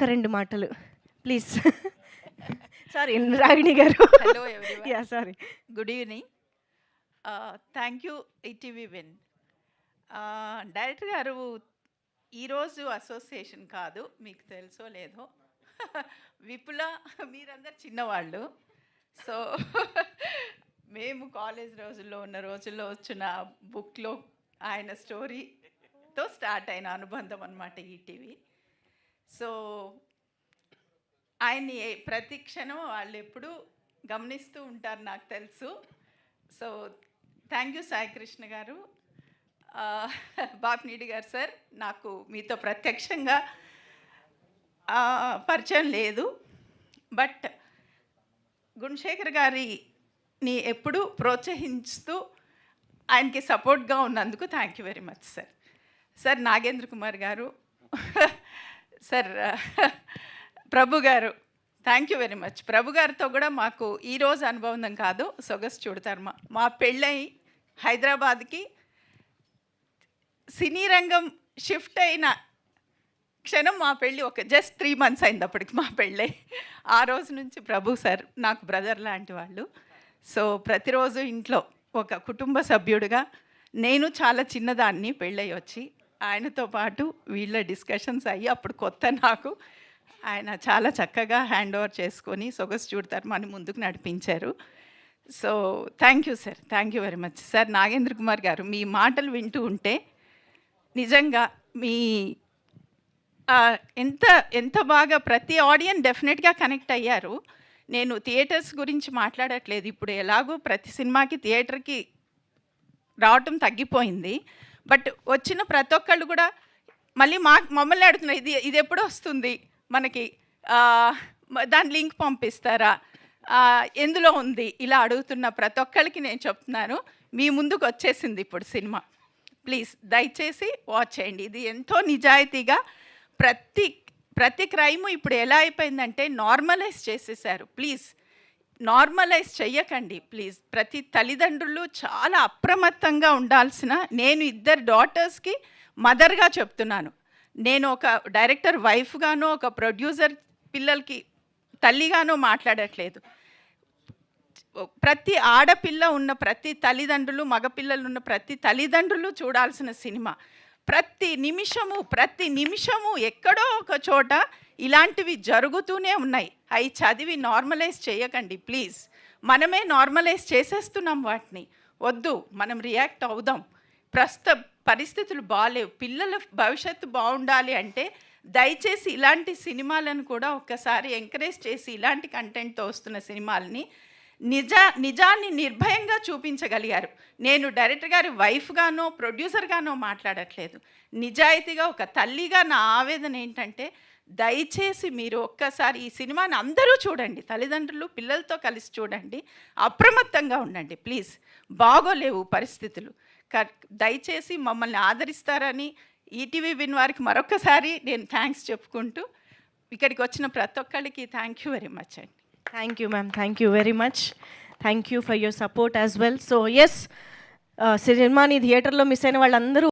ఒక్క 2 మాటలు please. Sorry Ragini గారు. Hello everyone. Yeah sorry. Good evening. Thank you ETV win. Director గారు ఈరోజు అసోసియేషన్ కాదు, మీకు తెలుసో లేదో. విపుల మీరందరు చిన్నవాళ్ళు. సో మేము కాలేజ్ రోజుల్లో ఉన్న రోజుల్లో వచ్చిన బుక్లో ఆయన స్టోరీతో స్టార్ట్ అయిన అనుబంధం అన్నమాట ఈటీవీ. సో ఆయన్ని ప్రతి క్షణం వాళ్ళు ఎప్పుడూ గమనిస్తూ ఉంటారు, నాకు తెలుసు. So thank you Sai Krishna గారు. బాపినీడి గారు సార్, నాకు మీతో ప్రత్యక్షంగా పరిచయం లేదు, బట్ గుణశేఖర్ గారిని ఎప్పుడూ ప్రోత్సహిస్తూ ఆయనకి సపోర్ట్గా ఉన్నందుకు thank you very much sir. Sir Nagendra Kumar గారు, సార్ ప్రభు గారు, థ్యాంక్ యూ వెరీ మచ్. ప్రభు గారితో కూడా మాకు ఈరోజు అనుబంధం కాదు, సొగసు చూడతారు. మా పెళ్ళై హైదరాబాద్కి సినీ రంగం షిఫ్ట్ అయిన క్షణం మా పెళ్ళి ఒక జస్ట్ 3 months అయింది అప్పటికి మా పెళ్ళై. ఆ రోజు నుంచి ప్రభు సార్ నాకు బ్రదర్ లాంటి వాళ్ళు. సో ప్రతిరోజు ఇంట్లో ఒక కుటుంబ సభ్యుడిగా, నేను చాలా చిన్నదాన్ని పెళ్ళై వచ్చి, ఆయనతో పాటు వీళ్ళ డిస్కషన్స్ అయ్యి అప్పుడు కొత్త నాకు, ఆయన చాలా చక్కగా హ్యాండ్ ఓవర్ చేసుకొని సొగసు చూడతారు మన ముందుకు నడిపించారు. So thank you sir, thank you very much sir. Nagendra Kumar గారు, మీ మాటలు వింటూ ఉంటే నిజంగా మీ ఎంత బాగా ప్రతి ఆడియన్స్ డెఫినెట్గా కనెక్ట్ అయ్యారు. నేను థియేటర్స్ గురించి మాట్లాడట్లేదు, ఇప్పుడు ఎలాగో ప్రతి సినిమాకి థియేటర్కి రావటం తగ్గిపోయింది. బట్ వచ్చిన ప్రతి ఒక్కళ్ళు కూడా మళ్ళీ మమ్మల్ని అడుగుతున్నారు, ఇది ఎప్పుడు వస్తుంది మనకి, దాని లింక్ పంపిస్తారా, ఎందులో ఉంది, ఇలా అడుగుతున్న ప్రతి ఒక్కరికి నేను చెప్తున్నాను, మీ ముందుకు వచ్చేసింది ఇప్పుడు సినిమా. ప్లీజ్ దయచేసి వాచ్ చేయండి. ఇది ఎంతో నిజాయితీగా ప్రతి క్రైము ఇప్పుడు ఎలా అయిపోయిందంటే నార్మలైజ్ చేసేసారు. ప్లీజ్ నార్మలైజ్ చెయ్యకండి ప్లీజ్. ప్రతి తల్లిదండ్రులు చాలా అప్రమత్తంగా ఉండాల్సిన, నేను 2 డాటర్స్కి మదర్గా చెప్తున్నాను. నేను ఒక డైరెక్టర్ వైఫ్గానో ఒక ప్రొడ్యూసర్ పిల్లలకి తల్లిగానో మాట్లాడట్లేదు. ప్రతి ఆడపిల్ల ఉన్న ప్రతి తల్లిదండ్రులు, మగపిల్లలు ఉన్న ప్రతి తల్లిదండ్రులు చూడాల్సిన సినిమా. ప్రతి నిమిషము ఎక్కడో ఒక చోట ఇలాంటివి జరుగుతూనే ఉన్నాయి. అవి చదివి నార్మలైజ్ చేయకండి ప్లీజ్. మనమే నార్మలైజ్ చేసేస్తున్నాం వాటిని. వద్దు, మనం రియాక్ట్ అవుదాం. ప్రస్తుత పరిస్థితులు బాగాలేవు, పిల్లల భవిష్యత్తు బాగుండాలి అంటే దయచేసి ఇలాంటి సినిమాలను కూడా ఒక్కసారి ఎంకరేజ్ చేసి, ఇలాంటి కంటెంట్తో వస్తున్న సినిమాలని నిజాన్ని నిర్భయంగా చూపించగలిగారు. నేను డైరెక్టర్ గారి వైఫ్గానో ప్రొడ్యూసర్గానో మాట్లాడట్లేదు, నిజాయితీగా ఒక తల్లిగా నా ఆవేదన ఏంటంటే, దయచేసి మీరు ఒక్కసారి ఈ సినిమాని అందరూ చూడండి, తల్లిదండ్రులు పిల్లలతో కలిసి చూడండి, అప్రమత్తంగా ఉండండి ప్లీజ్. బాగోలేవు పరిస్థితులు. దయచేసి మమ్మల్ని ఆదరిస్తారని ఈటీవీ విన్ వారికి మరొకసారి నేను థ్యాంక్స్ చెప్పుకుంటూ, ఇక్కడికి వచ్చిన ప్రతి ఒక్కరికి థ్యాంక్ యూ వెరీ మచ్ అండి. Thank you ma'am, thank you very much. Thank you for your support as well. So yes, సినిమాని థియేటర్లో మిస్ అయిన వాళ్ళందరూ